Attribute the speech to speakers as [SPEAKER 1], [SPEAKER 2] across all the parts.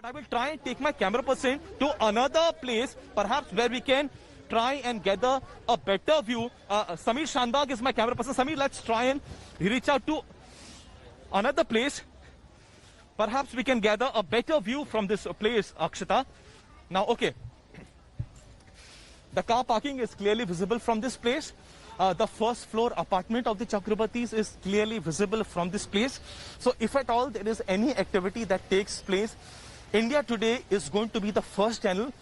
[SPEAKER 1] But I will try and take my camera person to another place, perhaps where we can try and gather a better view. Samir Shandbag is my camera person. Samir, let's try and reach out to another place. Perhaps we can gather a better view from this place, Akshita. Now, okay. The car parking is clearly visible from this place. The first floor apartment of the Chakrabartis is clearly visible from this place. So if at all there is any activity that takes place, India Today is going to be the first channel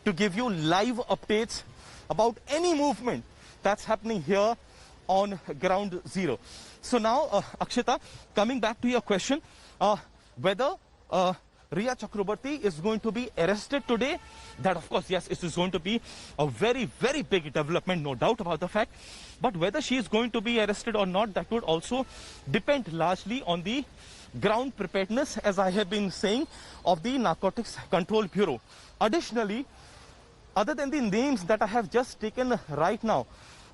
[SPEAKER 1] to give you live updates about any movement that's happening here on ground zero. So now, Akshita, coming back to your question, whether Riya Chakrabarti is going to be arrested today, that of course, yes, it is going to be a very, very big development, no doubt about the fact. But whether she is going to be arrested or not, that would also depend largely on the ground preparedness, as I have been saying, of the Narcotics Control Bureau. Additionally, other than the names that I have just taken right now,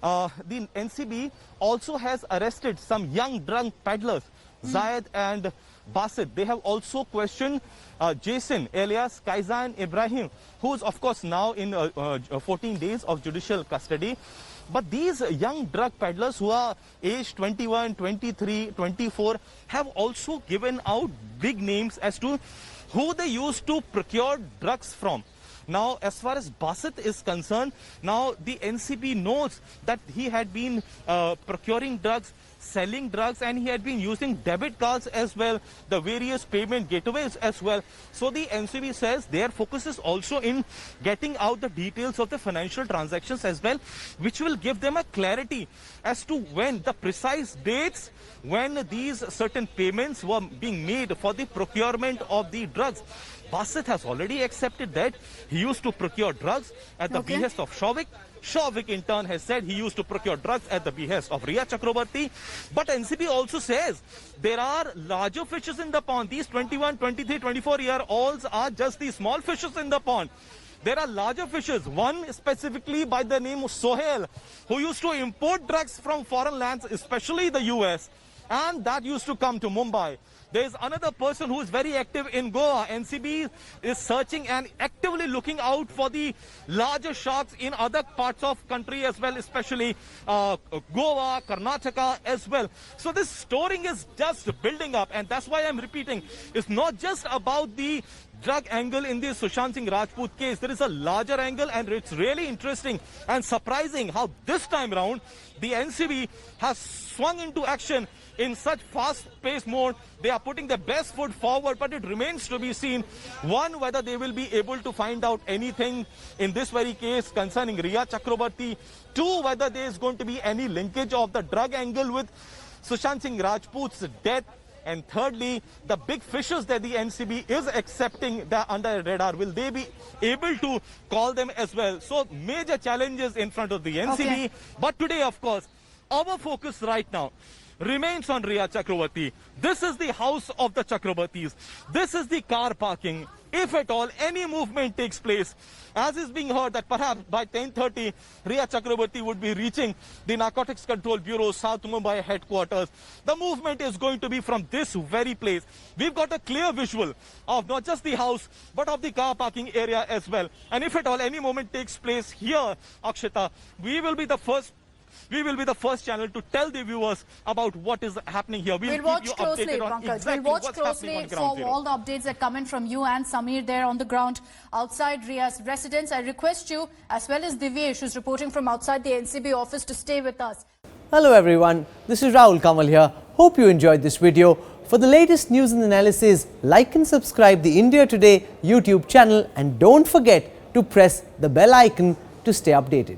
[SPEAKER 1] the NCB also has arrested some young drug peddlers, Zayed and Basit. They have also questioned Jason alias Kaizan Ibrahim, who is of course now in 14 days of judicial custody. But these young drug peddlers who are aged 21, 23, 24 have also given out big names as to who they used to procure drugs from. Now, as far as Basit is concerned, now the NCB knows that he had been procuring drugs, selling drugs, and he had been using debit cards as well, the various payment gateways as well. So the NCB says their focus is also in getting out the details of the financial transactions as well, which will give them a clarity as to when the precise dates when these certain payments were being made for the procurement of the drugs. Basit has already accepted that he used to procure drugs at the behest of Shovik. Shovik in turn has said he used to procure drugs at the behest of Riya Chakrabarti. But NCB also says there are larger fishes in the pond. These 21, 23, 24-year-olds are just the small fishes in the pond. There are larger fishes, one specifically by the name of Sohail, who used to import drugs from foreign lands, especially the US, and that used to come to Mumbai. There is another person who is very active in Goa. NCB is searching and actively looking out for the larger sharks in other parts of country as well, especially Goa, Karnataka as well. So this storing is just building up, and that's why I'm repeating. It's not just about the drug angle in the Sushant Singh Rajput case. There is a larger angle, and it's really interesting and surprising how this time round the NCB has swung into action in such fast-paced mode. They are putting their best foot forward, but it remains to be seen, one, whether they will be able to find out anything in this very case concerning Riya Chakrabarti, two, whether there is going to be any linkage of the drug angle with Sushant Singh Rajput's death, and thirdly, the big fishes that the NCB is accepting that under radar, will they be able to call them as well? So major challenges in front of the NCB. But today, of course, our focus right now remains on Riya Chakrabarti. This is the house of the Chakrabartis. This is the car parking. If at all any movement takes place, as is being heard that perhaps by 10:30, Riya Chakrabarti would be reaching the Narcotics Control Bureau South Mumbai headquarters. The movement is going to be from this very place. We've got a clear visual of not just the house, but of the car parking area as well. And if at all any movement takes place here, Akshita, we will be the first channel to tell the viewers about what is happening here.
[SPEAKER 2] We'll watch closely, Pankaj. We'll watch closely for all the updates that come in from you and Samir there on the ground outside Riya's residence. I request you, as well as Divyesh, who's reporting from outside the NCB office, to stay with us.
[SPEAKER 3] Hello everyone, this is Rahul Kamal here. Hope you enjoyed this video. For the latest news and analysis, like and subscribe the India Today YouTube channel, and don't forget to press the bell icon to stay updated.